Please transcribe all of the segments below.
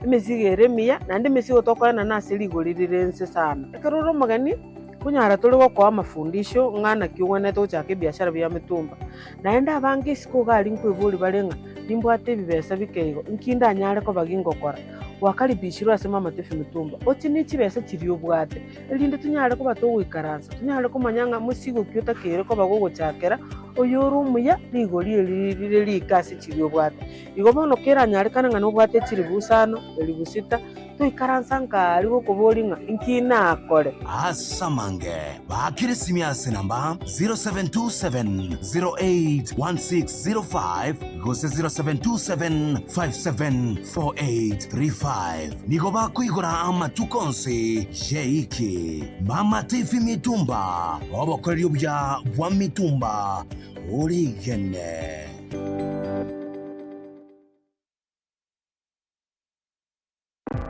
emesigo eremia nandi emesigo tokoena nase ligoririrense sana ekaroro magani kunyara tuli gokoa mafundisho ng'ana kiugwanete gochaka ebiashara bia mitumba naenda abange isiko gari nkwiburi barenga nimbwate ebibesa bikeigo nkinda nyare ko bagingokora wakaribishirwa ase mama tefi mitumba ochi ni chibesa chiri obwate elinde tunyare ko batogwikaransa tunyare ko manyanga musigo kyota kere ko bagogochakera oyoro umuya ligori elirire likase chiri obwate igo bono kera nyare kana ngano obwate chiri busano elibusita tuikaransa nkari gokoboringa nkina akore asamange bakire simyase namba 0727081605 gose 0727574835 nigo bakwigora amatukonse sheiki mama tefi mitumba obokoreri obya bwa mitumba origene.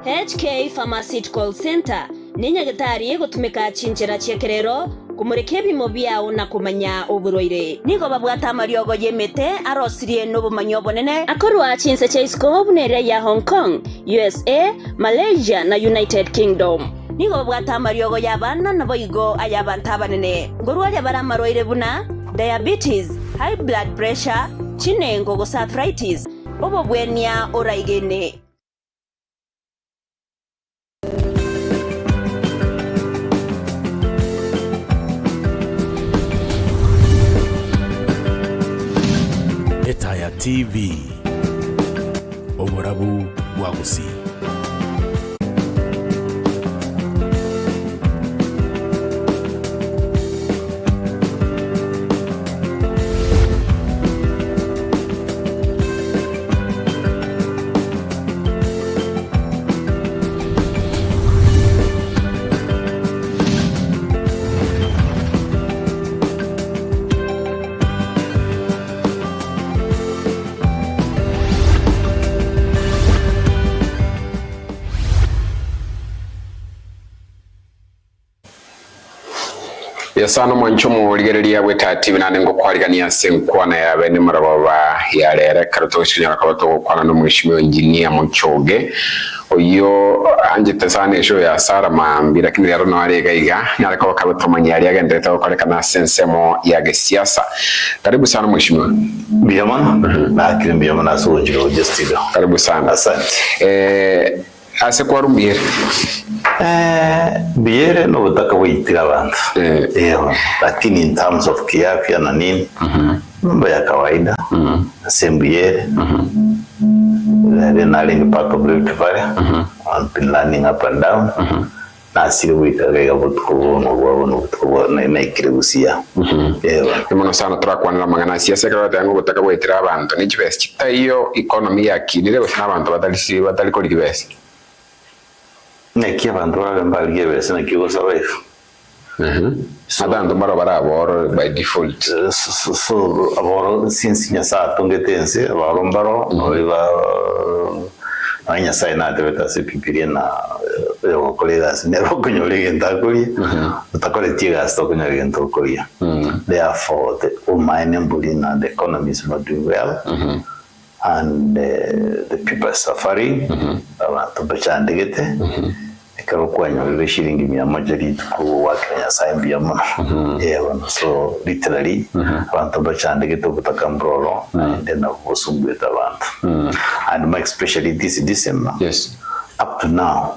HK Pharmaceutical Center ninyagetari gutumika chinjira cyekerero kumureke bimo byao na kumanya uburoire nigo babwata mariogo yemete arosirie n'obumanyo bonene akorwa chinse cheisko bunere ya Hong Kong, USA, Malaysia na United Kingdom nigo babwata mariogo yabana naboigo ayabanta banene ngorwa yabara maroire buna diabetes, high blood pressure, chinengo go arthritis obobwenia oraigene. Etaya TV Oborabu Wagusi. Yasana mwanchomo ligerelia wetati binane ngo kwaligania senkwana ya bene marababa ya lere karatoshnya kabato kwana no mwishimiwe engineer Mochoge oyo anje tesane sho ya sara mambi lakini yaro no arega iga nyaraka bakabato manyari agende takoleka na sensemo ya gesiasa. Karibu sana mwishimiwe Biyama na kile biyama na sojiro justido. Karibu sana. Asante. Ase kwa rumbire biere no butaka witira abantu lakini in terms of kiafya na nini mambo ya kawaida sembiere then aling part of Rift Valley I've been learning up and down na siri witira butko na ikirusia Kimono sana turakwanira magana siasa kara yango butaka witira abantu ni kibesi kita iyo economy yakinire bosina abantu batali ko libesi Neki abantu bagambaliye bese nakigo survive. Adando marabara aboro by default. So aboro since nyasa tongetense abarombaro noiba anya saina debeta se pipiria na colegas nero kunyole ntakuri utakore tiga sto kunyole ntakuri. Therefore the Bulina the economy is not doing well. And the people are suffering. Abantu bachandegete ikaro kwanyolwe shilingi 100 ku wakenya saimbi ya mona so literally abantu bachandegete butakambrolo ndena kusumbeta abantu and my especially this December up to now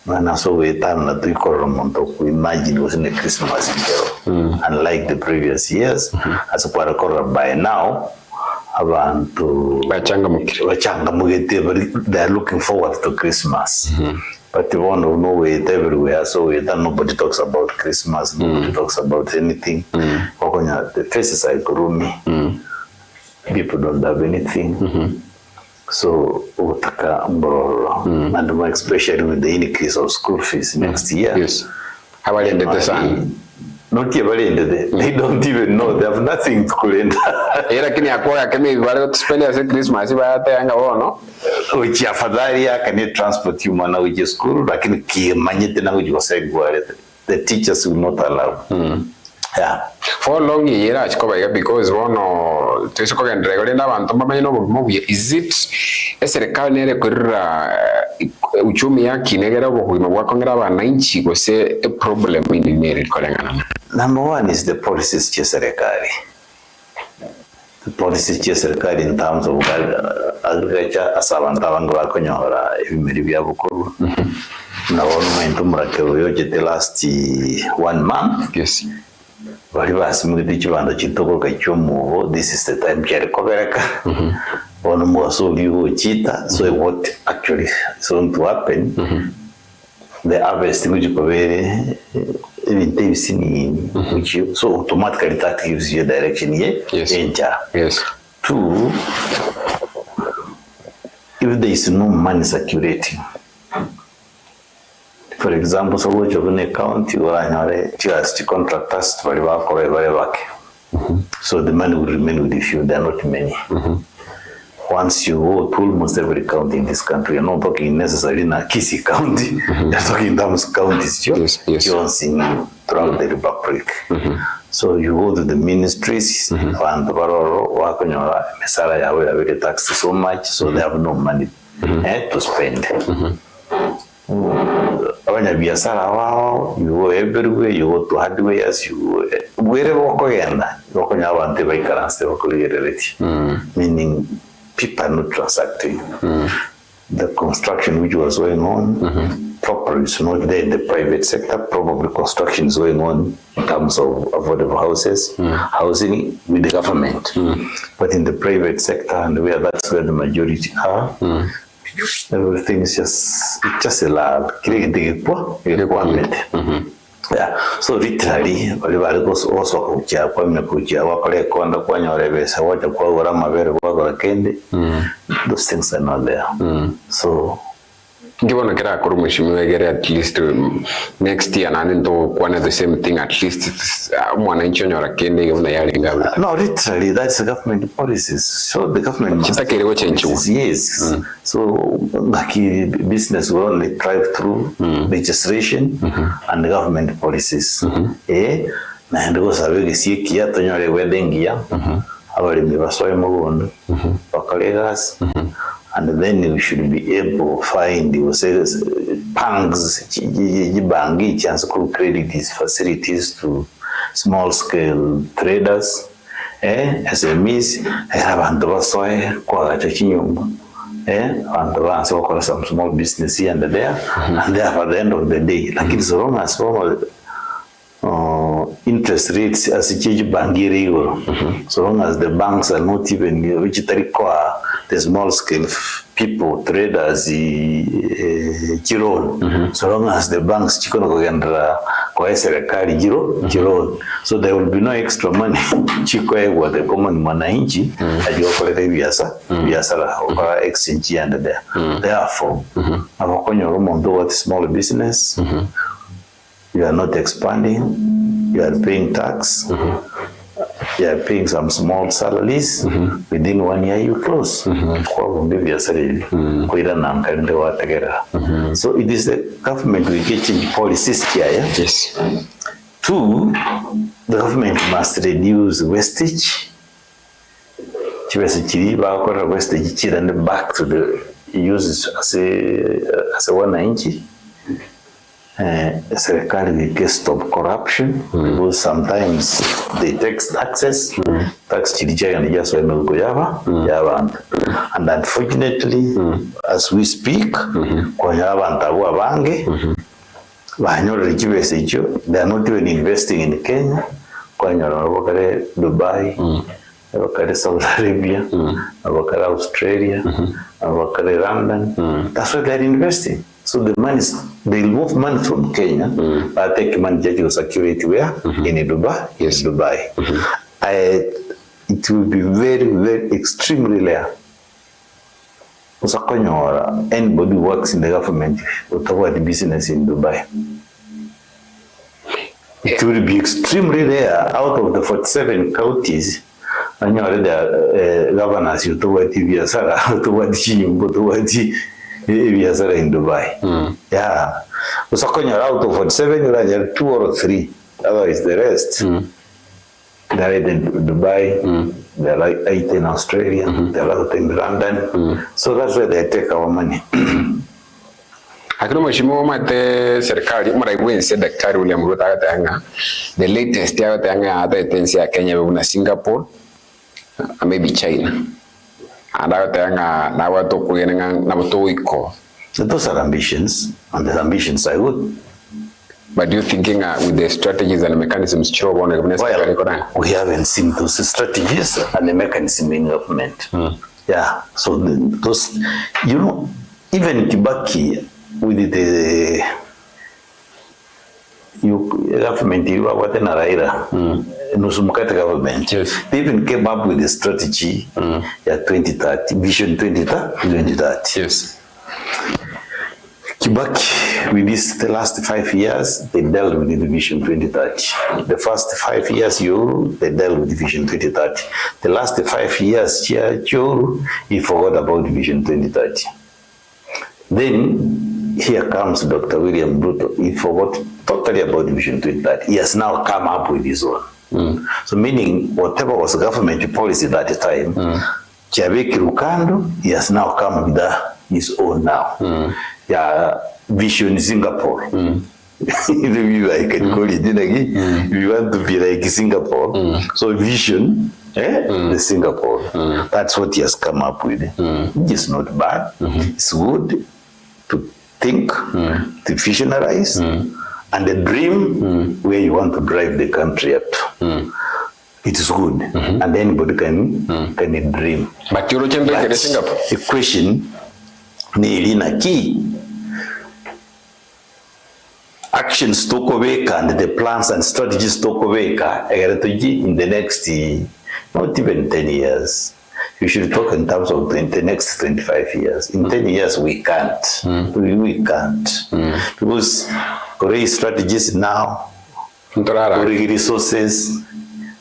when so we turn na tuikoro monto ku imagine was in the Christmas unlike the previous years as kwa record by now abantu bachangamukite they are looking forward to Christmas but they want to know it everywhere so nobody talks about Christmas nobody talks about anything the faces are gloomy people don't have anything so utaka mboro and especially with the increase of school fees next year how are the sun not even they don't even know they have nothing to collect lakini akoya kama bale tuspende ase Christmas bayata yanga wono which afadhali akani transport you mwana which school lakini kimanyite na kujosegwa the teachers will not allow for long yera achikoba because wono tesoko gendrego lenda abantu bamanye no mubuye is it serikali nere kurira uchumi yake negera bokugima bwakongera abananchi gose a problem in neri kolengana. Number one is the policies cha serikali. The policies cha serikali in terms of agriculture asabanta bantu bakonyora ibimeri byabukuru. Na wonu murakero yoje the last 1 month. Yes. Bari basimugite kibando kitoko kacyomubo, this is the time cyari kobereka. Wonu mwasoli uchita, so what actually is going to happen. The harvest which kobere which so automatically that gives you a direction here. Yes. Yes. 2, if there is no money circulating, for example, so what you're going to count, you are just contractors to work. So the money will remain with you. There are not many. Once you go to almost every county in this country, you're not talking necessarily in a Kisi County, you're talking in terms of counties, you're seeing throughout the Republic. So you go to the ministries, and the taxes so much, so they have no money to spend. Abanyabiashara wao, you go everywhere, you go to hardwares, you go wherever meaning people are not transacting. The construction which was going on properly is not there in the private sector. Probably construction is going on in terms of affordable houses, housing with the government. But in the private sector, and that's where the majority are, everything is just a lab. Yeah. So literally, also those things are not there. So Given kera kurumishimwe at least next year na ndo kwana the same thing at least mwananchi nyora kende gavana yali ngabla. No, literally that's the government policies. So the government chitakere change. Yes. So like business will only thrive through legislation and the government policies. Na ndo sabe sieki ya tonyore wedengia abali mibasoye mugondo bakalegas. And then you should be able to find banks, chance to credit these facilities to small scale traders, SMEs, abantu basoe kwa chinyumba, and some small business here and there, and there at the end of the day, like it's wrong as well. Interest rates as a change banking so long as the banks are not even which require the small scale people, traders, Giron. So long as the banks so there will be no extra money. Chiko the common manainchi at your biasa exchange and there. Therefore, small business. You are not expanding, you are paying tax, you are paying some small salaries, within 1 year you close. So it is the government will get change policies here. Yes. 2, the government must reduce wastage. Wastage and back to the uses as a 1 inch. Serikali will stop corruption because sometimes they take taxes, tax chiricha and just when we go and unfortunately, as we speak, they are not even investing in Kenya, Dubai, Saudi Arabia, Australia, London. That's where they are investing. So the money they'll move money from Kenya, but take money to security where? In Dubai. Yes, Dubai. It will be very, very extremely rare. Anybody works in the government will the business in Dubai. It will be extremely rare out of the 47 counties. And you already governors you to TV Sara to what biashara in Dubai. Yeah. Usakonya out of 7, you are 2 or 3. Otherwise the rest they are in Dubai, they are like 8 in Australia, they are out in London. So that's where they take our money. Hakuna mheshimiwa mate serikali muraigwense Daktari William Ruto agatanga the latest agatanga hata etensi ya Kenya na Singapore maybe China agatanga na watu kuyenga na watu iko. So those are ambitions, and the ambitions I would. But do you thinking with the strategies and the mechanisms we haven't seen those strategies and the mechanism in government. Yeah, so those, you know, even Kibaki with the government, you are what in Raira, Nusumukata government. Yes. They even came up with a strategy, 2030, Vision 2030. Yes. Kibaki, with this, the last 5 years, they dealt with the Vision 2030. The first 5 years, they dealt with the Vision 2030. The last 5 years, he forgot about Vision 2030. Then, here comes Dr. William Ruto. He forgot totally about Vision 2030. He has now come up with his own. So meaning, whatever was government policy at the time, Chabeki Rukando, he has now come with his own now. Yeah, Vision Singapore. I can call it again. We want to be like Singapore. So Vision, the Singapore. That's what he has come up with. It's not bad. It's good to think, to visionarize, and the dream where you want to drive the country up to. It is good, and anybody can dream. But you're looking Singapore. The question ni ilina key actions to Koveka and the plans and strategies to Koveka in the next, not even 10 years. We should talk in terms of the next 25 years. In 10 years, we can't. We can't. Because Korean strategies now, Korean resources,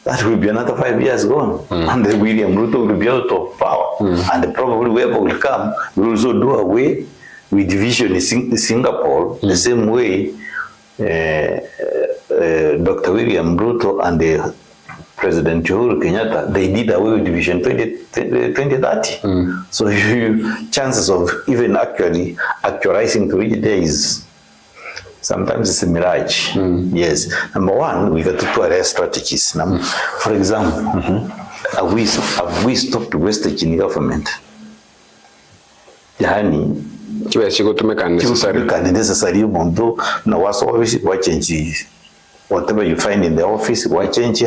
that will be another 5 years gone. And then William Ruto will be out of power. And probably whoever will come will also do away with division in Singapore, the same way Dr. William Ruto and the President Uhuru Kenyatta, they did away with Vision 2030. So chances of even actualizing to reach there is sometimes it's a mirage. Yes. Number one, we got to arrest strategies. For example, have we stopped wastage in government? Yani, necessary mundo na waso office wa change whatever you find in the office wa change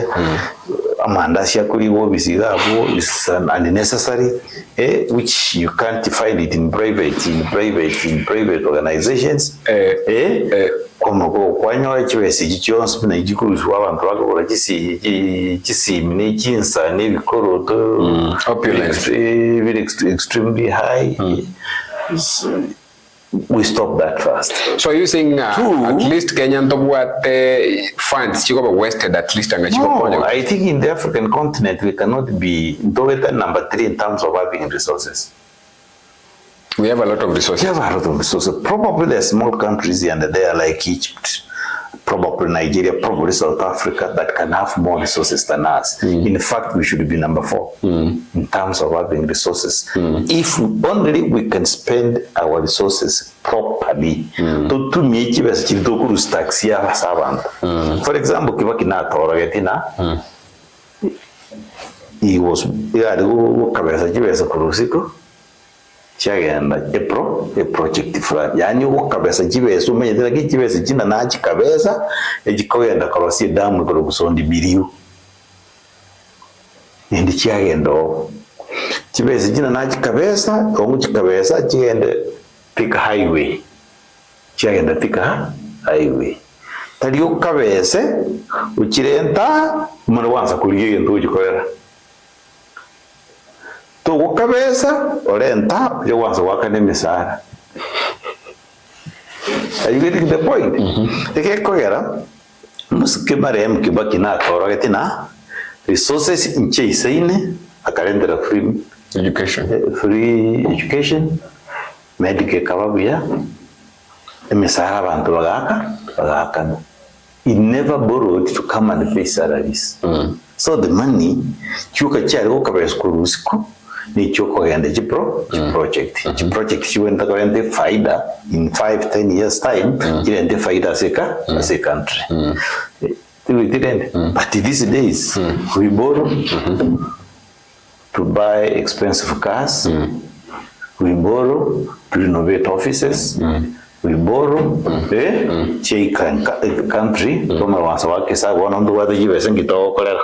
amandasi akuri office gabo is unnecessary which you can't find it in private organizations como kwanyo chiwese gichonse na gikuruzwa abantu bakora gisimine kinsa nebikoroto opulence extremely high. We stop that first. So you saying at least Kenyan to what funds you got wasted at least? No, I think in the African continent we cannot be number 3 in terms of having resources. We have a lot of resources. We have a lot of resources. Probably there are small countries here and there like Egypt, probably Nigeria, probably South Africa that can have more resources than us. In fact, we should be number 4 in terms of having resources. If only we can spend our resources properly. For example, Kibaki na Toragetina, he was chagenda a project fulani yani ukabesa kibeso umenyera kibeso kina nachi kabesa egikoyenda korosi damu ko gusondi biliyo ndi chagendo kibeso kina nachi kabesa omuchi kabesa kigende pika highway chagenda pika highway tali ukabese ukirenta umuntu wanza kuriye ndo ugikorera to kabesa orenta yo wanza wakane misara. Are you getting the point? Eke kogera muske marem Kibaki na Toragetina resources in Cheisaine akarendera free education medical kababia emisara abantu bagaka. He never borrowed to come and pay salaries. So the money chuka chari ukabesa kurusiku ni choko yende project chiwenda kwende faida in 5-10 years time yende faida as a country. We didn't. But these days we borrow to buy expensive cars. We borrow to renovate offices. We borrow country kama wasawake sa wana ndo watu jiwe sengi to kolera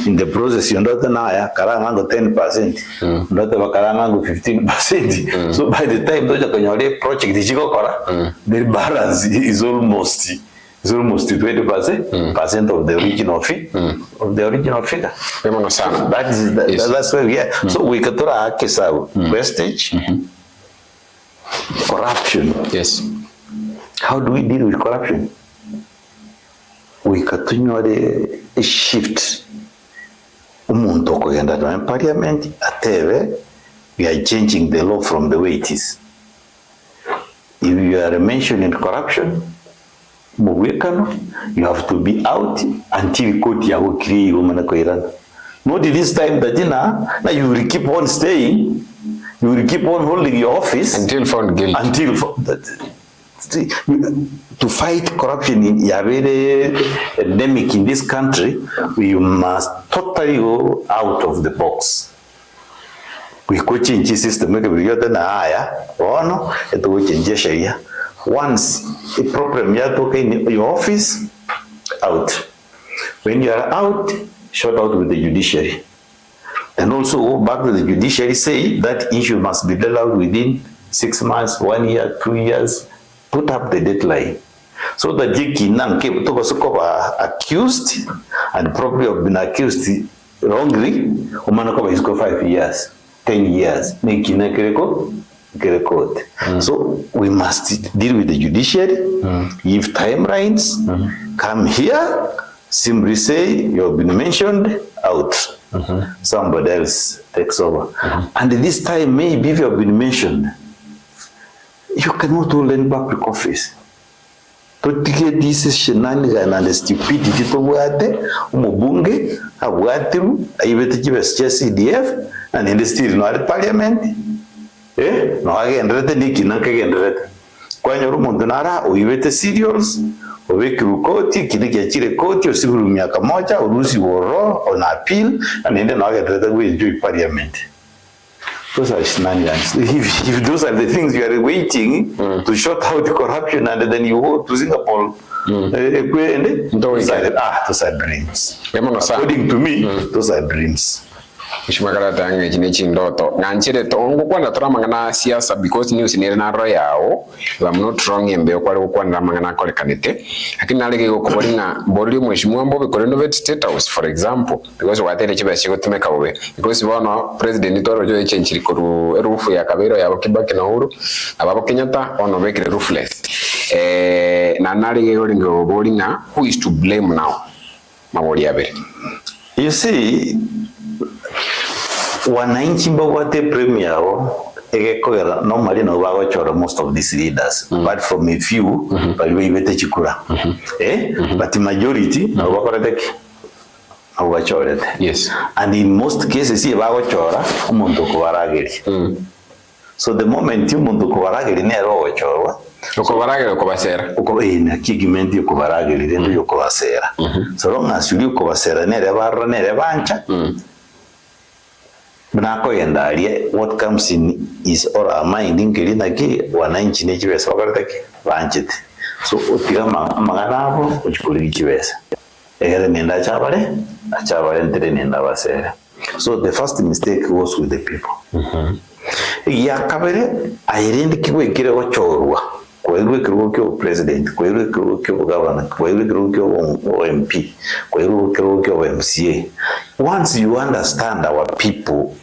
in the process yondote naya karanga ngo 10% ndote bakaranga ngo 15%. So by the time doja kanyole project ichiko kora the balance is almost 20% of the original fee of the original figure. That's where we are. So we katora akesa wastage. Corruption. Yes. How do we deal with corruption? We continually shift. Umuntu okugenda na parliament atebe, we are changing the law from the way it is. If you are mentioning corruption, you have to be out until court ya ukiri umana koirana. Not this time that now you will keep on staying. You will keep on holding your office until found guilty. To fight corruption in very endemic in this country, we must totally go out of the box. We could change the system. Once a problem you are in your office, out. When you are out, shut out with the judiciary. And also go back to the judiciary, say that issue must be dealt out within 6 months, 1 year, 2 years. Put up the deadline. So that you can accused and probably have been accused wrongly, is go 5 years, 10 years. So we must deal with the judiciary. If timelines come here, simply say you have been mentioned, out. Somebody else takes over. And this time, maybe if you have been mentioned, you cannot hold any public office. To get this shenanigan and the stupidity to wate, umubunge, awatiru, ayibete jibe CDF, and in the still not parliament. No again, rete niki na kegen rete. Kwa nyorumo ndonara, uyibete serials. Weki ukoti, kiniki achire koti, usibiru miaka moja, urusi woro, on appeal, and then now get ready to enjoy parliament. Those are shenanigans. If those are the things you are waiting to shut out corruption, and then you go to Singapore, those are dreams. According to me, those are dreams. Mishimagara tange chinechi ndoto nganchire to ngukwana turamangana siasa because news ni na ro yao. If I'm not wrong embe kwali gukwana mangana kole kanete lakini nalege gokubolinga borili mweshimwa mbobe ko renovate state house for example because watele chibashe gotumeka bobe because bana president toro jo echenchiri ko rufu ya kabiro ya Kibaki na Uhuru ababo Kenyatta ono make roofless na nalege golinga bolinga who is to blame now maboli abere. You see, wananchi mbawate premier egekoera normally no bagachora most of these leaders but from a few baliwe ibete chikura but majority no bakoreteke awachorete. Yes. And in most cases ye bagachora umuntu ko barageri. So the moment umuntu ko barageri nero wachorwa uko barageri ko basera uko ina kigimenti uko barageri rendo yuko basera. So long as you uko basera nere barra nere bancha what comes in is or a mind inclina ki wananchi ne chiwesa bakartaki banchite. So utiga maganabo uchikuri chiwesa egere nenda chabale ntere nenda basera. So the first mistake was with the people. Ya kabere ayirindi kiwe kire wachorwa kwelwe kiro president kwelwe kiro governor kwelwe kiro MP kwelwe kiro MCA. Once you understand our people,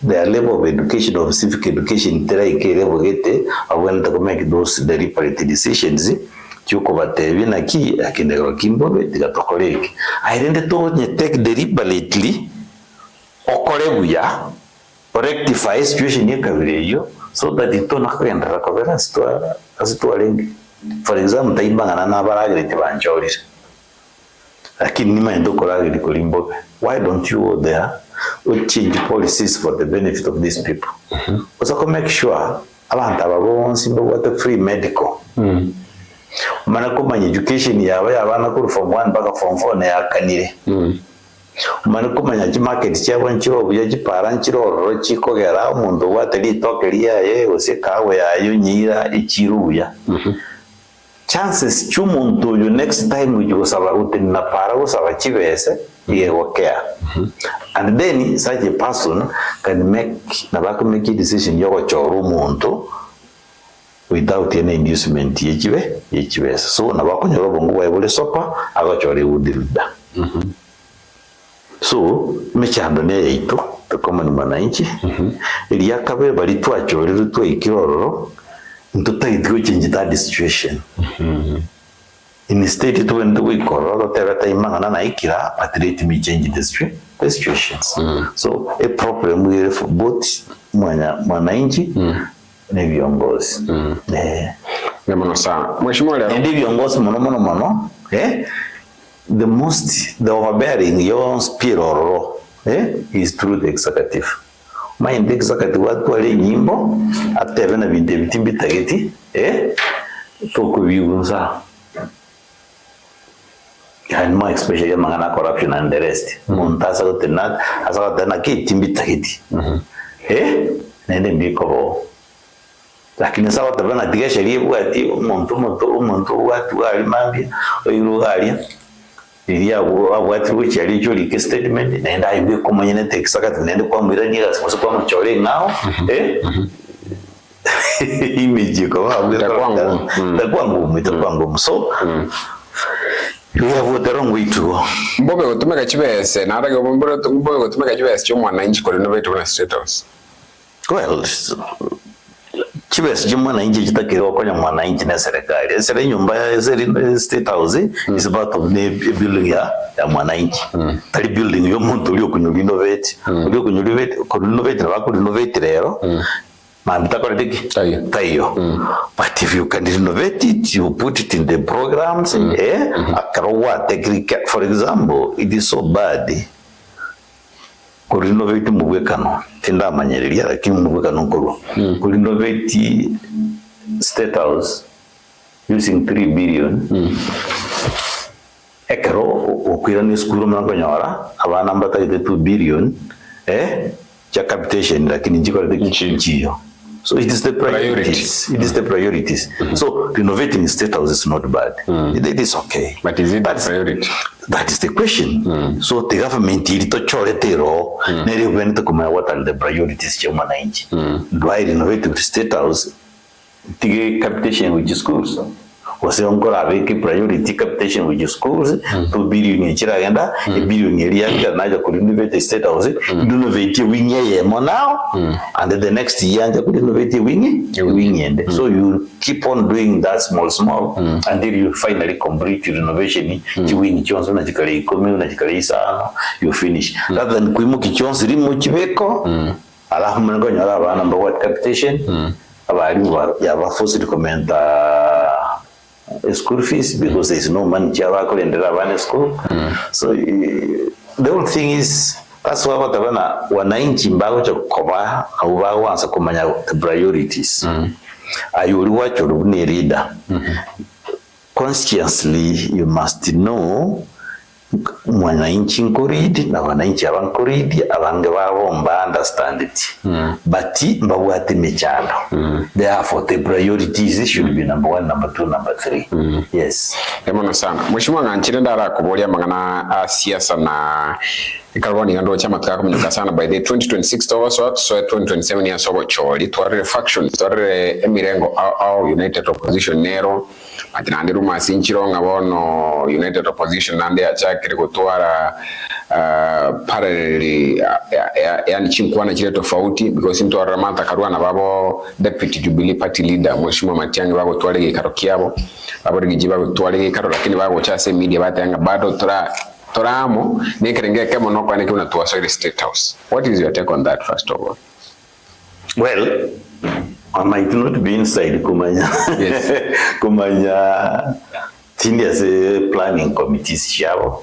their level of education, of civic education, I want to make those deliberate decisions. Chuko batevi na ki akindero kimbobe tigatokoreki. I didn't take deliberately okorebuya rectify situation yekabireyo so that it don't happen as to alengi. For example, taibangana na baragire tibanchorire. Lakini nima endo koragire kolimbobe. Why don't you go there? we change policies for the benefit of these people. Also make sure abantu ababonsi mbagwate free medical. Mana kumanya education yawe abana kuri form 1 mpaka form 4 na yakanire. Mana kumanya ki market cyabo nkiro buye gipara nkiro kikogera umuntu wateri tokeriya ye usekawe yayo nyira ikiruya. Chances cy'umuntu you next time ujusaba utina para usaba kibese yewokea. And then such a person can make a decision yo choro umuntu without any inducement yechibe. So nabakonyoro bongo webole sopa agachore udilda. So mechando ne yitu tukoma ni mwananchi ili yakabe bali twachorero twikirororo ntutaidgo change that situation. Instead to end we kororo tebata imanga na ikira but let me change the situations. So a problem we for both mwananchi na viongozi. Ngemono sana. Mheshimiwa leo. Ndi viongozi mono. The overbearing your spiroro is through the executive. Mind executive watu wale nyimbo ateve na bintu bitageti toko biunza. And more especially mangana corruption and the rest. Muntasa utenat asaka tena kitimbi tageti. Nende mbiko. Lakini sawa tabana diga sheria bwati umuntu watu alimambia oyirugalia iria watu wichali joli statement nenda ibe komanyene texaka nende kwambira niga simuso kwa mchore ngao image ko abira kwangu so you have the wrong way to go. Mbobe utumeka chibese naraga mbobe utumeka chibese cyo mwananchi ko innovate na state house. Well, chibese jumwana inje jitakiro konya mwananchi na serikali. Ese nyumba ya state house is part of the building ya mwananchi. Tali building yo muntu uli innovate ko innovate na ko innovate rero. Mambita kwa diki tayo. But if you can innovate it, you put it in the programs akarowa technique. For example, it is so bad ko innovate mubwekano tinda manyeriya lakini mubwekano nkuru ko innovate state house using 3 billion ekero okwira ni skuru mangonyora abana mbata 2 billion cha capitation lakini njiko nchiyo. So it is the priorities. It is the priorities. So renovating state house is not bad. It is okay. But is it that priority? That is the question. So the government ilito choretero nere went to come what are the priorities cha mwananchi. Do I renovate the state house? Tige capitation with schools. Wase ongora abeke priority capitation with schools 2 billion chira agenda 1 billion area naja ku renovate the state house renovate wing ye mo now and the next year anja ku renovate wing end. So you keep on doing that small until you finally complete renovation wing chonzo na chikale ikomi na chikale isano you finish rather than kuimuki chonzo rimo chibeko alafu mwengo nyala bana number what capitation abali ya force recommend school fees because there is no money chavako endera bana school. So the whole thing is that's why watabana wananchi mbago cha kukoba au bago wansa kumanya the priorities. Ayuri wacho rubuni leader. Consciously you must know mwananchi nkoridi na wananchi abankoridi abange babomba understand it. But mbawate mechano. Therefore the priorities should be number 1, number 2, number 3. Yes. Emono sana. Mheshimiwa nganchire ndara kubolia mangana siasa na ikarwani ngando chama tukakumenyuka sana by the 2026 over so 2027 years over choli tware faction tware emirengo au united opposition nero atinande ruma sinchironga bono united opposition nande achakire gutwara parallel yani chinkwana kile tofauti because mtu aramata karwana babo deputy jubilee party leader Mheshimiwa Matiang'i babo twalege karokiabo babo rigijiba twalege karo lakini babo chase media batanga bado toramo nikerenge kemo no kwa nikuna tuwasori state house. What is your take on that first of all? Well, I might not be inside kumanya. Yes. Kumanya Tindia se planning committees shabo.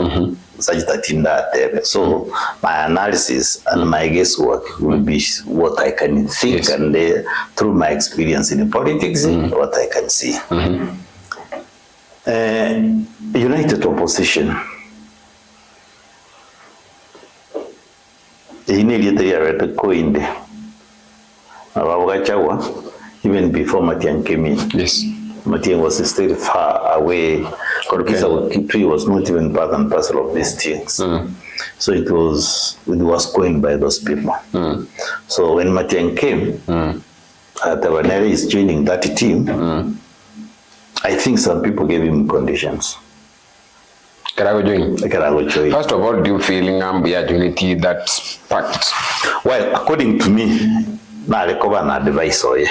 Such that in that so my analysis and my guesswork will be what I can think and through my experience in politics, what I can see. United opposition. Even before Matiang came in. Yes. Matiang was still far away. Kitui was not even part and parcel of these things. So it was going by those people. So when Matiang came, Tabaneri is joining that team. I think some people gave him conditions. Karago join. First of all, do you feel unity that's packed? Well, according to me, na recover na advice oye.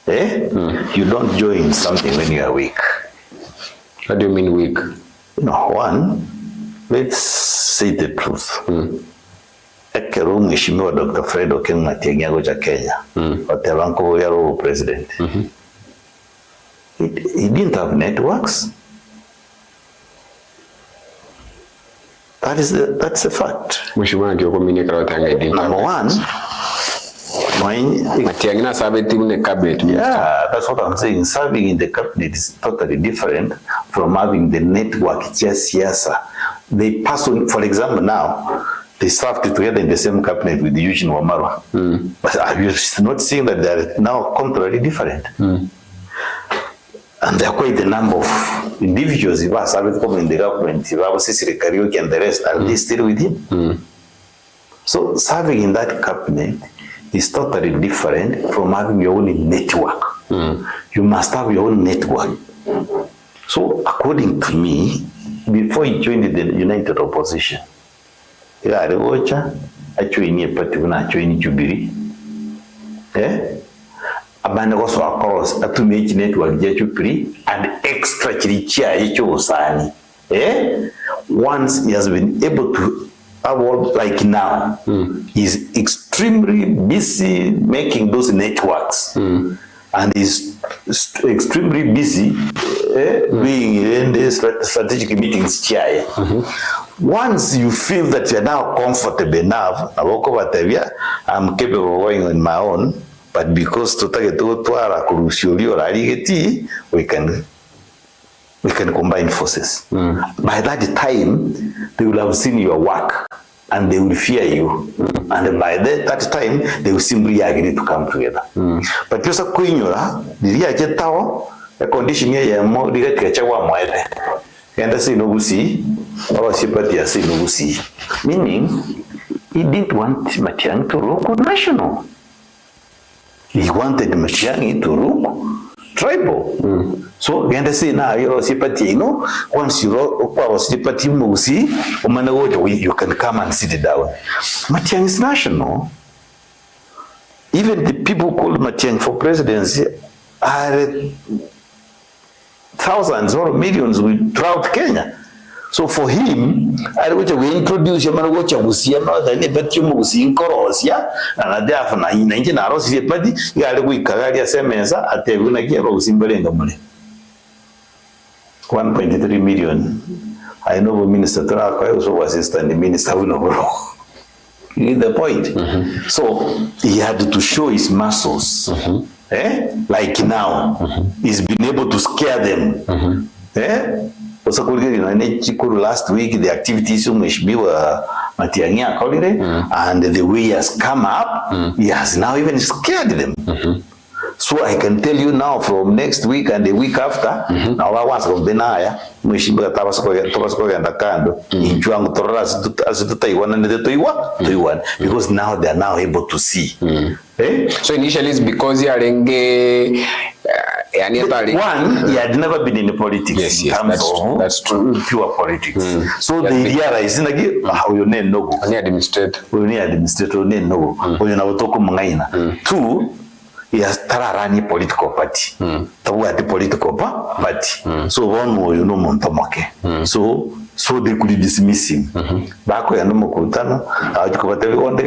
You don't join something when you are weak. What do you mean weak? No, one, let's say the truth. Ekero mheshimiwa Dr. Fred Okengo Matiang'i goja Kenya. Otebanko yaro president. He didn't have networks. That's a fact. Mheshimiwa Kioko Minikara Tanga didn't. Number one, Matiang'i na sabe in the cabinet. Yeah, that's what I'm saying. Serving in the cabinet is totally different from having the network just yes. They person, for example, now they served together in the same cabinet with Eugene Wamalwa. But are you not seeing that they are now completely different? And there are quite a number of individuals who are serving in the government, Sisiri Karaoke and the rest, are they still with him? So serving in that cabinet is totally different from having your own network. You must have your own network. So according to me, before he joined the United Opposition, he had a watcher, I joined a particular joined Jubilee. Abana also across a to make network Jubilee and extra chirichia once he has been able to like now, he's extremely busy making those networks, and he's extremely busy being in the strategic meetings. Once you feel that you're now comfortable enough, I'm capable of going on my own, but because we can combine forces. By that time, they will have seen your work and they will fear you. And by that time, they will simply agree to come together. But just a kuinyora, a condition here, more direct catchawa moede. And I say no gusi, or sympathy, I say no gusi. Meaning, he didn't want Matiang'i to look national. He wanted Matiang'i to look tribal. So genda say na yo sympathy once you roll sympathy musi you can come and sit down. Matiang'i is national. Even the people called Matiang'i for presidency are thousands or millions throughout Kenya. So for him, I wish we introduce him and watch a Busia, then but you musi in Korosia, and therefore 19 hours the party, you are we Kagaria Semenza at the Gunaki Rose in Berengamone. 1.3 million. I know Minister Trako also was assistant minister of you get the point. So he had to show his muscles. Like now, he's been able to scare them. Last week, the activities were Matiang'i and the way he has come up, he has now even scared them. So I can tell you now from next week and the week after, now I was from Benaya, Mheshimiwa Tabasko and Akando, in Juang Torres as the Taiwan and the Taiwan, because now they are now able to see. So initially it's because you are one, he had never been in politics. Yes, that's true. Pure politics. So they realize how you name no. Administrator. Two, he has run political party. The political party. So one way Montomoke. So they could dismiss him. Back when no Mokutano,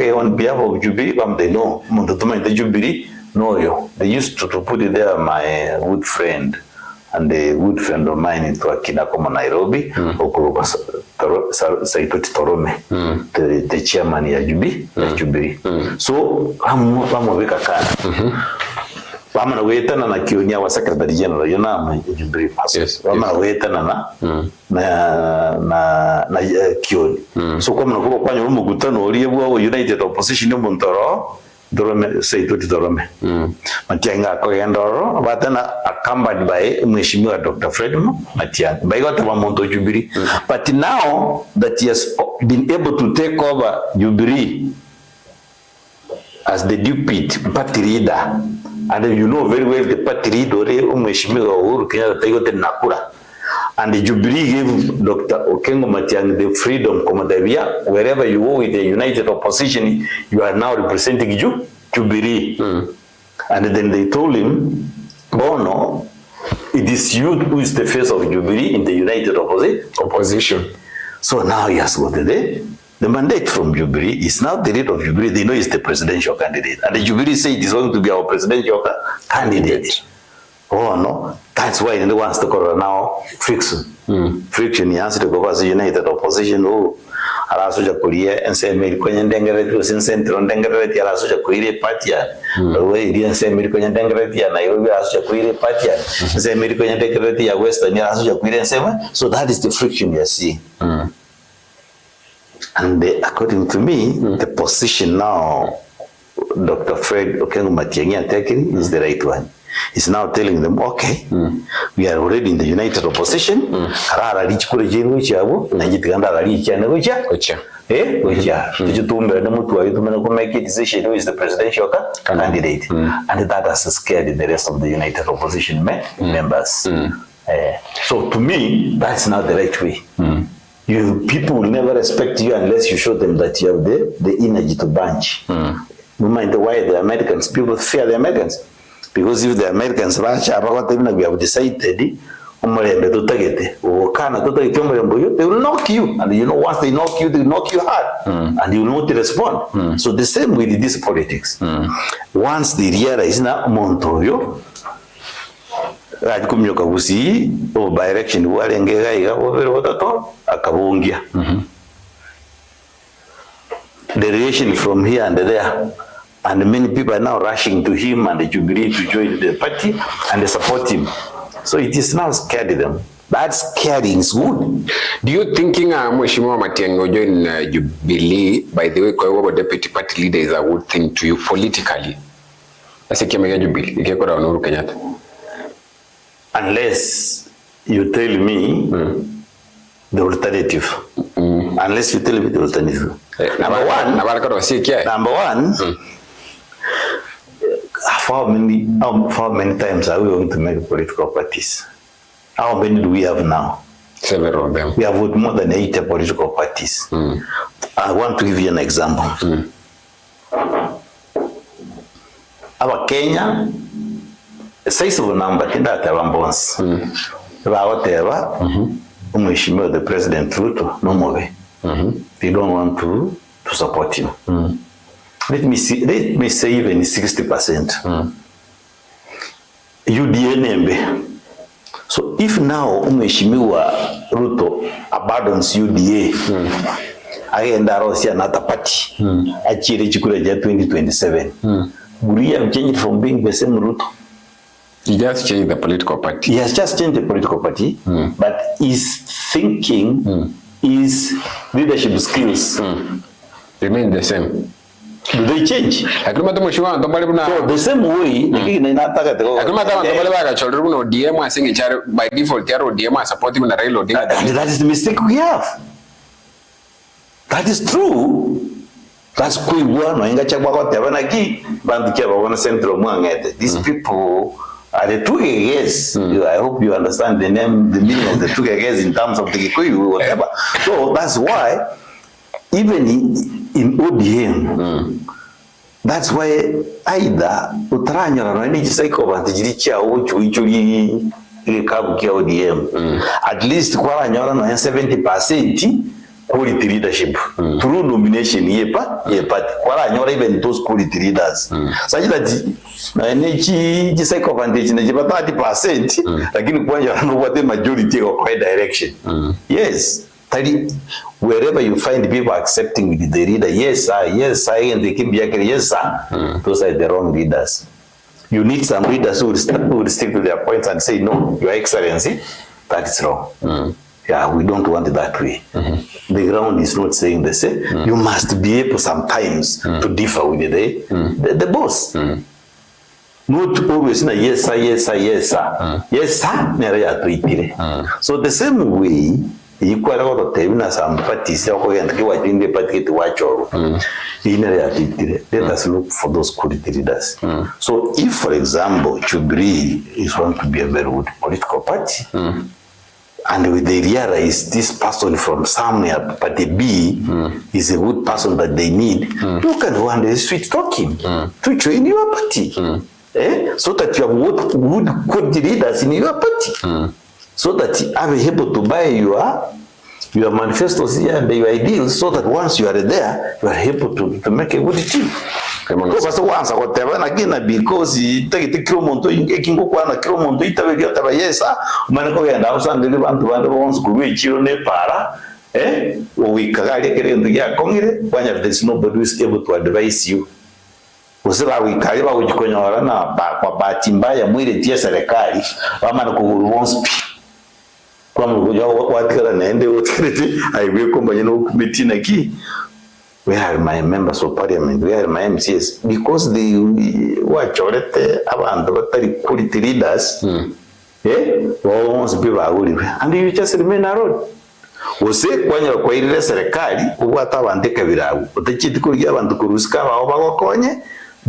on behalf of Jubilee, they know Montoma the Jubilee. No, they used to put it there, my good friend, and a good friend of mine in Tuakina Koma Nairobi, Okuluba Saitoti Torome, the chairman ya Jubilee. So I'm weka kana. Wama wetana na kionya wa secretary general yona Jubilee pass. Wama wetana na kioni. So kwa mnakuwa kwanya umugutano oliebwa United Opposition Montoro Dorome Saitoti Dorome. Matianga koyendoro batana accompanied by Mheshimiwa Dr. Fred Matianga. By got Monto Jubilee. But now that he has been able to take over Jubilee as the deputy party leader, and you know very well the party leader Mheshimiwa Uhuru Kenyatta Tayote Nakura, and the Jubilee gave Dr. Okengo Matiang'i the freedom Komadavia, wherever you go with the United Opposition, you are now representing Jubilee. And then they told him, Bono, it is you who is the face of Jubilee in the United Opposition. So now he has got the mandate from Jubilee. Is now the leader of Jubilee. They know he's the presidential candidate. And the Jubilee say it is going to be our presidential candidate. Oh no, that's why he wants to call now friction. Friction, he has to go as a United Opposition. Oh, Arasuja Korea and say American Dengarate was in Central Dengarate, Arasuja Korea Patia. The way he didn't say American Dengarate, and Nairobi Arasuja Korea Patia. Say American Dengarate, Western Arasuja Korea 7. So that is the friction you see. And according to me, the position now Dr. Fred Okengo Matiang'i taking is the right one. He's now telling them, okay, we are already in the United Opposition. Karara reach kule jenu chabu, najitiganda rali chana gocha. Gocha. Tujutumbe na mtu wa yutumena ku make a decision who is the presidential candidate. And that has scared the rest of the United Opposition members. So to me, that's not the right way. You people will never respect you unless you show them that you have the energy to bunch. No matter why the Americans, people fear the Americans. Because if the Americans bunch, we have decided, they will knock you. And you know, once they knock you hard. And you will not respond. So the same with this politics. Once they realize na Montoyo, kumyoka gusi o direction walengega iga over watato akabungia. The relation from here and there, and many people are now rushing to him and the Jubilee to join the party and they support him. So it is now scared them. That scaring is good. Do you thinking Mheshimiwa Matiang'i join Jubilee, by the way, kwa deputy party leader is a good thing to you politically? Ase kiamega Jubilee ikekora Uhuru Kenyatta. Unless you tell me the alternative. Unless you tell me the alternative. Number one, how many times are we going to make political parties? How many do we have now? Several of them. We have more than 80 political parties. I want to give you an example. Our Kenya, a sizable number, the President Ruto, no more. They don't want to support him. Let me say even 60%. UDA nembe. So if now Mheshimiwa Ruto abandons UDA, agenda Rosi another party, achire chikura ja 2027. Will he have changed from being the same Ruto? He just changed the political party. He has just changed the political party, but his thinking, his leadership skills remain the same. Do they change? So the same way, by default, that is the mistake we have. That is true. That's these people are the two Geges. I hope you understand the meaning of the two Geges in terms of the Kikuyu, whatever. So that's why, even in ODM, that's why either utaranya na nini jisaiko bantijiricha ODM. At least kwa nyora na 70% quality leadership through nomination ye party kwara nyora even those quality leaders sajila ji psycho advantage na jiba 30% lakini kwanja no what the majority of by direction yes wherever you find people accepting with the leader yes I and they keep yes sir those are the wrong leaders. You need some leaders who will stick to their points and say no, Your Excellency, that is wrong. Yeah, we don't want it that way. The ground is not saying the same. You must be able sometimes to differ with the boss. Not always yes sir, yes sir, yes sir. Yes sir, so the same way, equal to terminate some parties and the party to watch over. Let us look for those quality leaders. So if, for example, Jubilee is going to be a very good political party, and they realize this person from somewhere, party B, is a good person that they need, you can go and switch talking to join your party. So that you have good quality leaders in your party. So that you are able to buy your manifestos here and your ideals, so that once you are there, you are able to make a good team. Because once I got there again, because you take the Kilomonto, you can go on a Kilomonto, you tell me, yes, Manako and Hausa, and the ones who reach you, Nepara, or we can get in the Yakong, when there's nobody who is able to advise you. Usira wikaliwa ujikonyora na bahati mbaya mwili tia serikali wama na kuruonspi kwa mkuja watikala naende utikiriti aiwe kumba jino kumiti na ki where are my members of parliament, where are my MCs, because they wachorete abantu batari quality leaders won't be valuable and you just remain around. Use kwanya kwa ile serikali ubata bandika birabu utachiti kuria abantu kurusika babo bagokonye.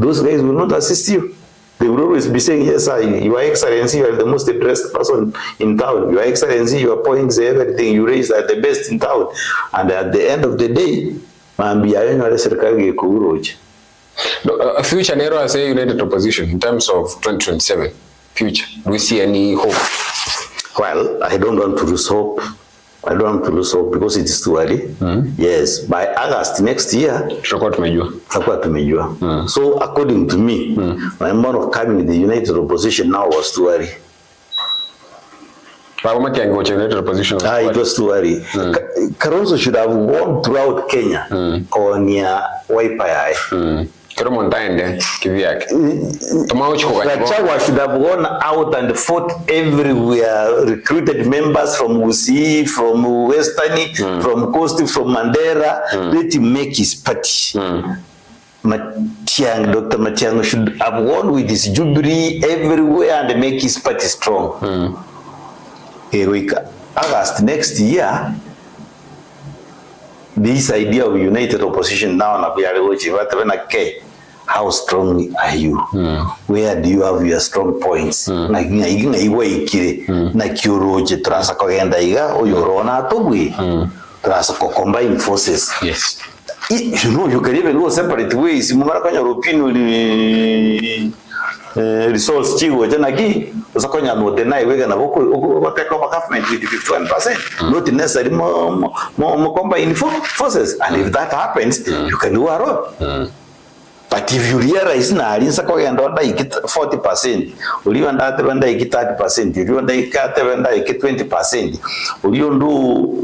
Those guys will not assist you. They will always be saying, yes, Your Excellency, you are the most dressed person in town. Your Excellency, your points, everything you raise are the best in town. And at the end of the day, future Nero has a united opposition in terms of 2027 future. Do we see any hope? Well, I don't want to lose hope. I don't want to lose hope because it is too early. Yes, by August next year, so according to me, my amount of coming in the united opposition now was too early. United opposition. It was too early. Kalonzo should have gone throughout Kenya on Wiper. Gachagua should have gone out and fought everywhere, recruited members from Gusii, from Western, from Coast, from Mandera, let him make his party. Dr. Matiang'i should have gone with his Jubilee everywhere and make his party strong. August next year, this idea of united opposition now, how strong are you? Where do you have your strong points? Like combine forces. Yes. You know, you can even go separate ways. Results chigo janagi usakonya no deny wega na boko take over government with 51%, not necessarily more combine forces, and if that happens you can do a road. But if you realize na alinsa kwa yanda 40%, uliwanda atebanda 30%, uliwanda 20%, uliondu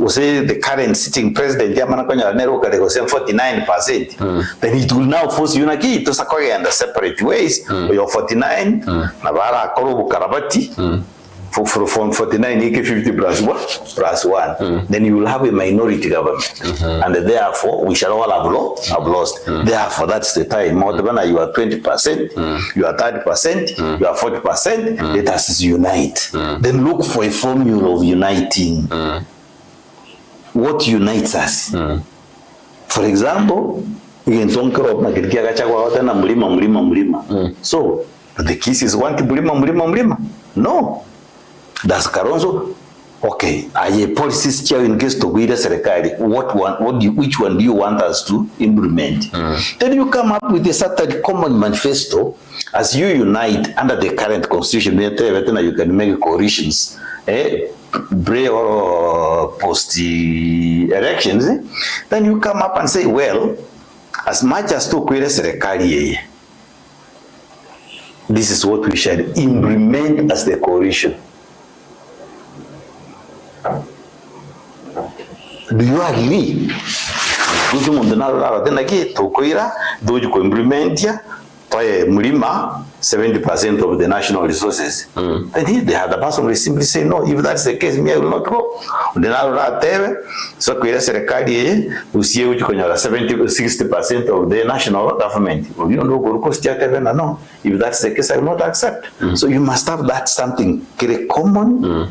use the current sitting president yamana kwa nero kale 49%, then it will now force you na ki to sakwa yanda separate ways. Your 49 na bara korobu karabati from 49 you get 50 plus 1. Then you will have a minority government, and therefore we shall all have lost. Therefore that's the time. More than you are 20%, you are 30%, you are 40%. Let us unite. Then look for a formula of uniting. What unites us? For example, so the kiss is one to mlima. No. That's Kalonzo. Okay, a policies chair in case to guide serikali. Which one do you want us to implement? Then you come up with a certain common manifesto as you unite under the current constitution. You can make coalitions. Bray or post-elections, then you come up and say, well, as much as to kwire serikali this is what we shall implement as the coalition. Do you agree? Kuju mundu naro tena ki tokoira doju ko implement ya toye mulima 70% of the national resources. Then the other person will simply say no. If that's the case, me I will not go. Mundu naro tebe so kwira serikali usiye uju konyara 60% of the national government. You don't know go cost ya tebe na no. If that's the case, I will not accept. So you must have that something very common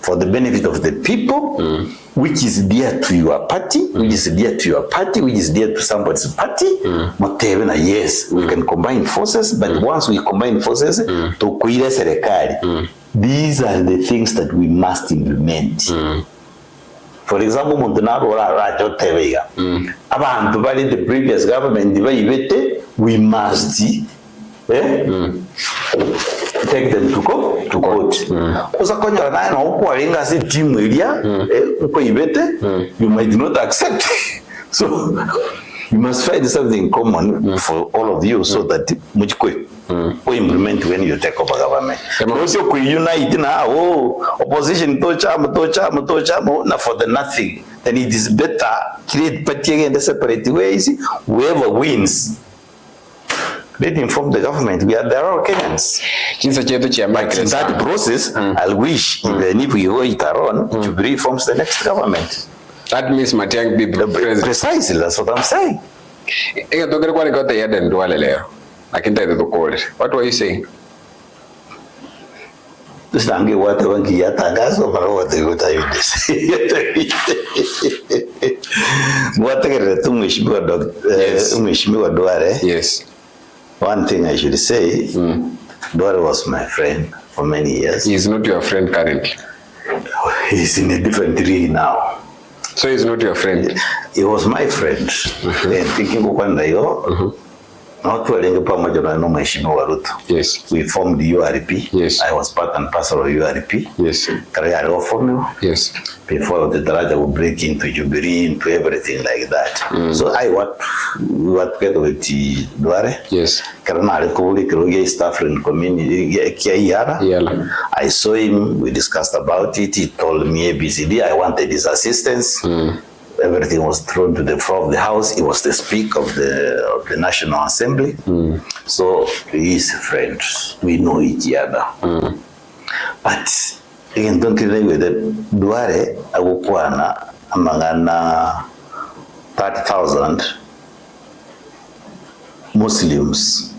for the benefit of the people, which is dear to your party, which is dear to your party, which is dear to somebody's party. Yes, we can combine forces, but once we combine forces, to kuire serikali, these are the things that we must implement. For example, Montenegro rajo tebega. Abantu bali the previous government dibayibete, we must take them to court. Osa konya na uko alinga si timu ilia uko ibete, you might not accept. So you must find something common for all of you so that mujikwe we implement when you take over government. Also ku unite na opposition to chama na for the nothing. Then it is better create party in the separate ways. Whoever wins, let him form the government. We are there all Kenyans. But in that process, I'll wish even if we go it around, Jubilee forms the next government. That means Matiang'i be president. Precisely, that's what I'm saying. What were you saying? Tusange watu wangi yatangazo para watu kutayudisi. Mwata kere tu mheshimiwa Duare. Yes. One thing I should say, Duare was my friend for many years. He is not your friend currently. He's in a different league now. So he's not your friend. He was my friend. Thinking kwanda yo. Not wearing pamoja na no mheshimiwa Ruto. Yes. We formed the URP. Yes. I was part and parcel of URP. Yes. Career reform. Yes. Before the Daraja would break into Jubilee, into everything like that. So we worked together with Duare. Yes. Karana Republic East African Community. I saw him. We discussed about it. He told me ABCD. I wanted his assistance. Everything was thrown to the floor of the house. He was the speaker of the National Assembly. So he is friends. We know each other. But again, don't relate with it. Duare agukwana amangana 30,000 Muslims.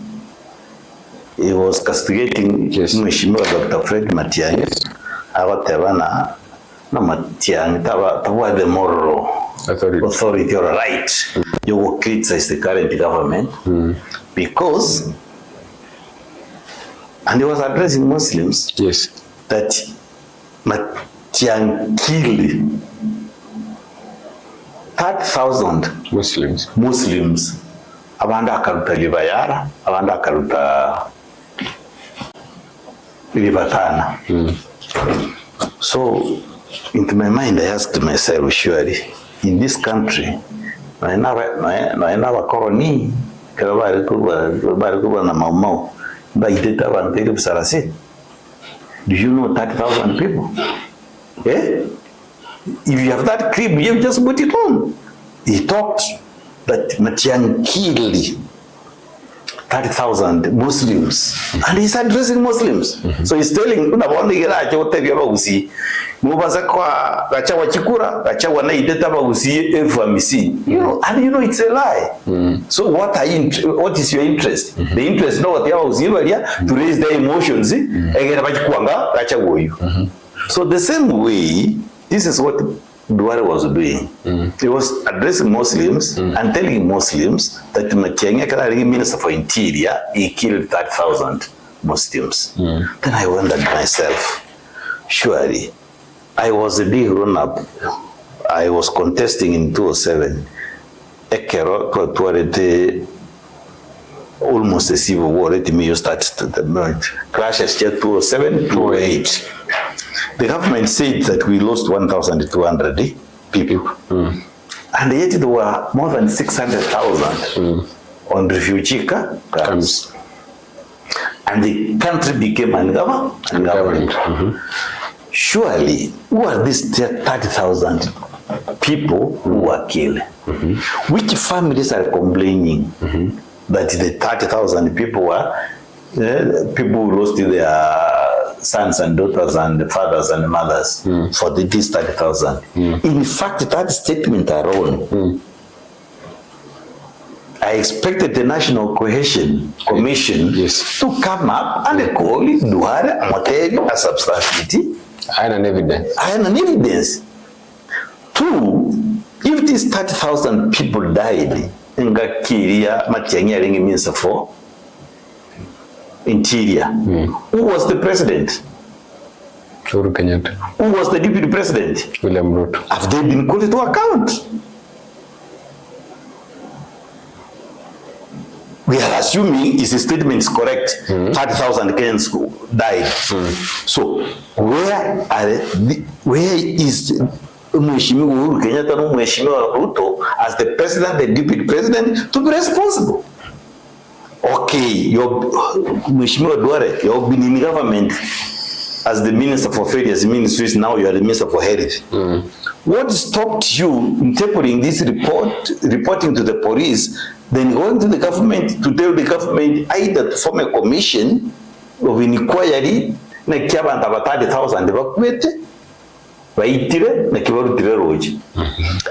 He was castigating Mheshimiwa Dr. Fred Matiang'i. Awatebana na Matiang'i tawa the moral authority or right. You will criticize the current government because, and he was addressing Muslims. Yes. That Matiang'i killed 30,000 Muslims. Abanda akaruta Libayara, abanda akaruta Libatana. So, into my mind, I asked myself, surely, in this country, I never colony, do you know 30,000 people? Yeah? If you have that clip, you just put it on. He talked that Matiang'i killed 30,000 Muslims, and he's addressing Muslims. So he's telling, you know, and you know it's a lie. So what is your interest? The interest no to raise their emotions. So the same way, this is what Duare was doing. He was addressing Muslims and telling Muslims that Matiang'i, Minister for Interior, he killed 30,000 Muslims. Then I wondered myself, surely, I was a big grown-up. I was contesting in 2007. Ekero, almost a civil war. Let me start the crashes 2007, 2008. the government said that we lost 1,200 people. And yet there were more than 600,000 on refugee camps. And the country became ungoverned. Surely, who are these 30,000 people who were killed? Which families are complaining that the 30,000 people were people who lost their sons and daughters and fathers and mothers for these 30,000? In fact, that statement alone, I expected the National Cohesion Commission to come up and call it Duare Mochoge a substantiality. I have an evidence. Two, if these 30,000 people died, Ngakiria Matiang'i aringi Minister for Interior. Who was the president? Uhuru Kenyatta. Who was the deputy president? William Ruto. Have they been called to account? We are assuming his statement is correct. 30,000 Kenyans died. So where is Mheshimiwa Uhuru Kenyatta no Mheshimiwa Ruto as the president, the deputy president, to be responsible? Okay, Mheshimiwa Duare, you have been in government as the Minister for Various Ministries, now you are the Minister for Health. What stopped you interpreting this reporting to the police, then going to the government to tell the government either to form a commission of inquiry na kiabanda ba 30,000 bakwete baitire na kibarutire roji?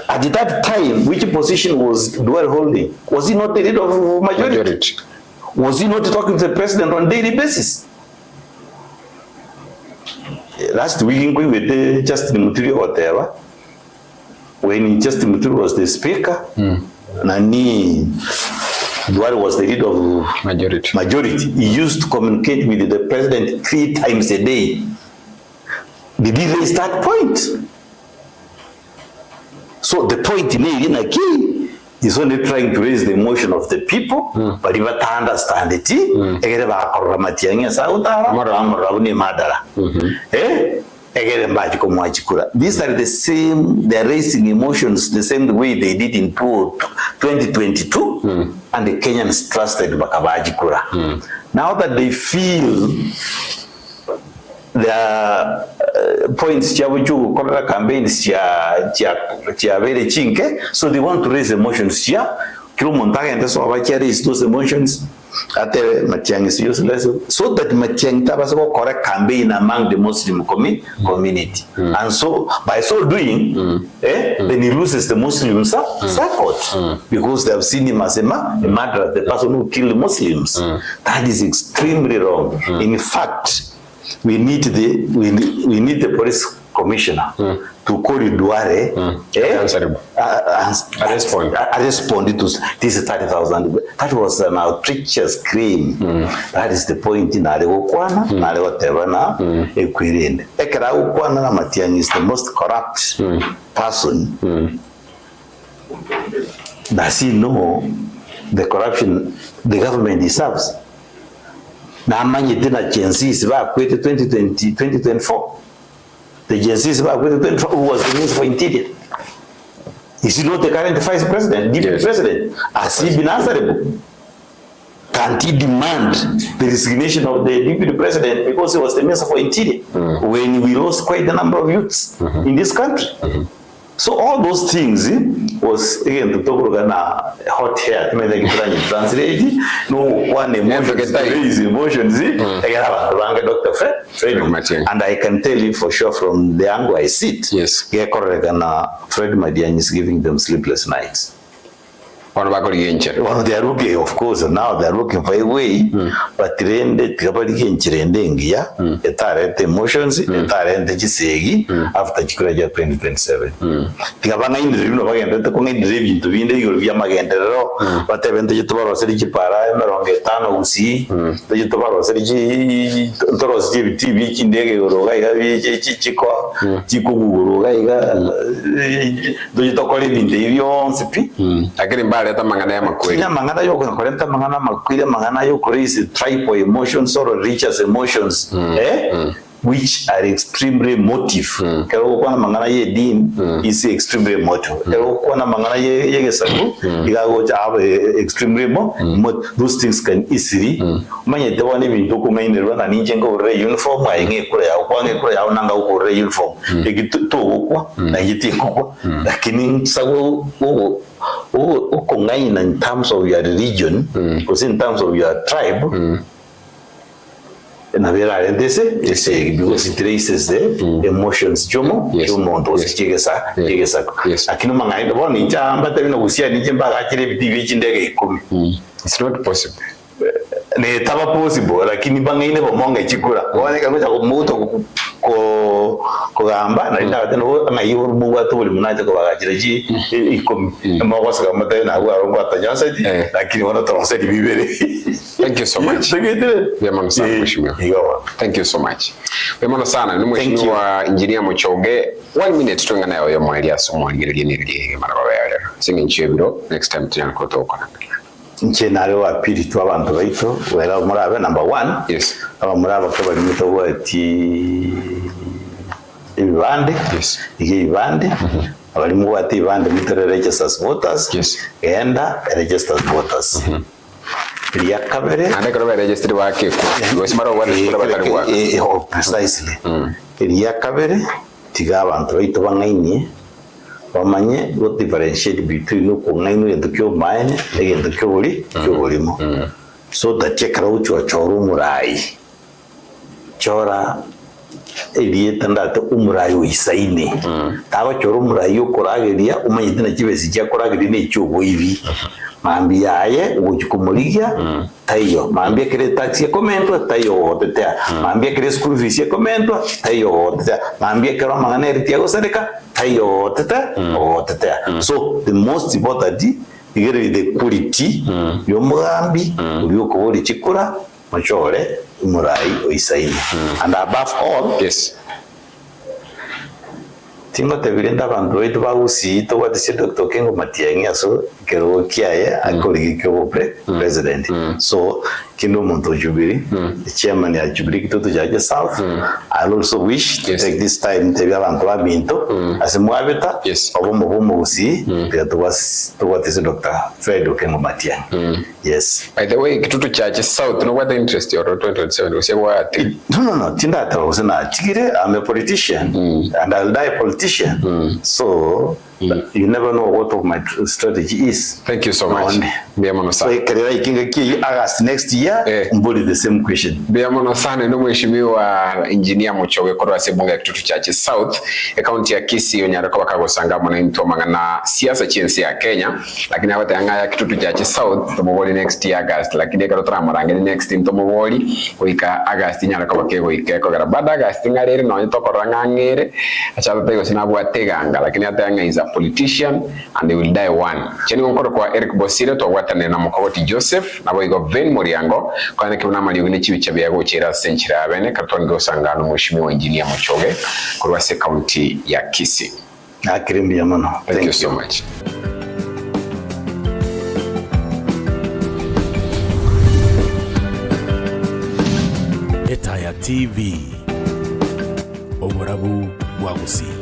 At that time, which position was Duale holding? Was he not the leader of majority? Was he not talking to the president on a daily basis? Last week we with Justus Mochoge whatever, when Justus Mochoge was the speaker, Nani Duale was the leader of majority. He used to communicate with the president 3 times a day. Did he raise that point? So the point in key is only trying to raise the emotion of the people, but if I understand it, these are the same, they are raising emotions the same way they did in 2022, and the Kenyans trusted Bakabajikura. Now that they feel the points chabuju kolera campaigns chia very chinke, so they want to raise emotions here. Kilo montaga and so raise those emotions at Matiang'i is useless, so that Matiang'i tabaso correct campaign among the Muslim community, and so by so doing, then he loses the Muslim support because they have seen him as a murderer, the person who killed Muslims. That is extremely wrong. In fact, we need the police commissioner to call Duare respond to this 30,000. That was an outrageous claim. That is the point in Areokwana, Areotevana, Equirin. Ekaraukwana Matiang'i is the most corrupt person. Does he know the corruption the government deserves? Na manyi tena agencies ba kwete 2024. The agencies ba kwete 2024 who was the Minister for Interior. Is he not the current Vice President, Deputy President? Has he been answerable? Can't he demand the resignation of the Deputy President because he was the Minister for Interior when we lost quite a number of youths in this country? So all those things was again to talk about hot hair. I mean, translate no one emotions, raise emotions. Dr. Fred, and I can tell you for sure from the angle I sit. Yes, Fred Matiang'i is giving them sleepless nights. Well, they are looking, of course, now they are looking for a way, but the emotions, after 2027. Mangana yoko korenta mangana makwira mangana yoko raise triple emotions or religious emotions which are extremely motive. Kero kwa na mangana ye din is extremely motive. Kero kwa na mangana ye gesaku igago abe extremely those things can easily manye de wani bintu kumaine rwana ninje ngo re uniform ayinge kure ya kwa nge kure ya nanga uko re uniform egito kwa na yiti kwa lakini sago uko ngaina in terms of your religion because in terms of your tribe na vera ndese ese because it raises the emotions jomo ndo chigesa akino mangaida boni chamba tabino gusia nije mbaga akire bidivi chindege 10 it's not possible ne taba possible lakini bangaine bomonga chikura boneka ngoja kumuto ko gamba na nda teno ngayo buwa to buli munaje ko bagakira ji 10 mo saka mata na gwa ngo atanyasa lakini wana tronse di bibere. Thank you so much. Vyema sana mheshimiwa. Thank you so much. Vyema sana ni mheshimiwa Engineer Mochoge. 1 minute tunga nayo yo mwali asomo ngirije nirije mara baba singe nchebiro next time tena kutoka Nchenario wa pili tu abantu baito wera murabe number 1 yes aba muraba ko bari muto ati ibande ibande abari mu ati ibande mitore registered voters enda registered voters ya kabere ande ko register wake ko simaro wa register batari wa precisely ya kabere tiga abantu baito bangainie bamanye what differentiate between uko ngaino yendukyo mine yendukyo buri cy'uburimo so that chekara ucho choro murai chora elieta ndate umurai wisaine tago choro murai yokorageria umanyitena kibesi cyakorageria ne cyubo ibi mambi yaye ugikumurigia tayo mambi kire taxi komento tayo tetea mambi kire school fees komento tayo tetea mambi kire mangane tiago sereka tayo tetea so the most important is the quality yomugambi ubyuko buri chikura machore umurai oisaini and above all yes tingo tebirenda bantu wetu bagusi to what is Dr. Kengo Matiangi aso kero kiaye akori kyo president so kindo monto jubiri the chairman ya jubiri kito jaje south I also wish to take this time to be abantu babinto asemwabeta obomo gusi to what is Dr. Kengo Matiangi yes by the way kitutu chaje south no what the interest your 2027 was what no tinda tawosena chigire I'm a politician and I'll die a politician so you never know what of my strategy is. Thank you so much. Biamono sana. So kerera ikinga ki August next year mbuli the same question. Biamono sana no mheshimiwa Engineer Mochoge korwa sebunga kitutu chache South county ya Kisii onyarako bakagosanga mona into mangana siasa chensi ya Kenya lakini abate anga ya kitutu chache South tomoboli next year August lakini karo tramoranga next time tomoboli oika August nyarako bakego ikeko gara bada August ngarere no tokoranga ngere acha tego sinabu ateganga lakini atanga is a politician and they will die one. Cheni ngonkoro kwa Eric Bosire to watane na Mokogoti Joseph na boigo Ben Moriango kwa nekibuna mali wine chibichabe yago chera senchira abene katongo sangano mheshimiwa Engineer Mochoge kwa se county ya Kisii. Akirimbi yamano. Thank you so much. Etaya TV Omurabu Wagusi.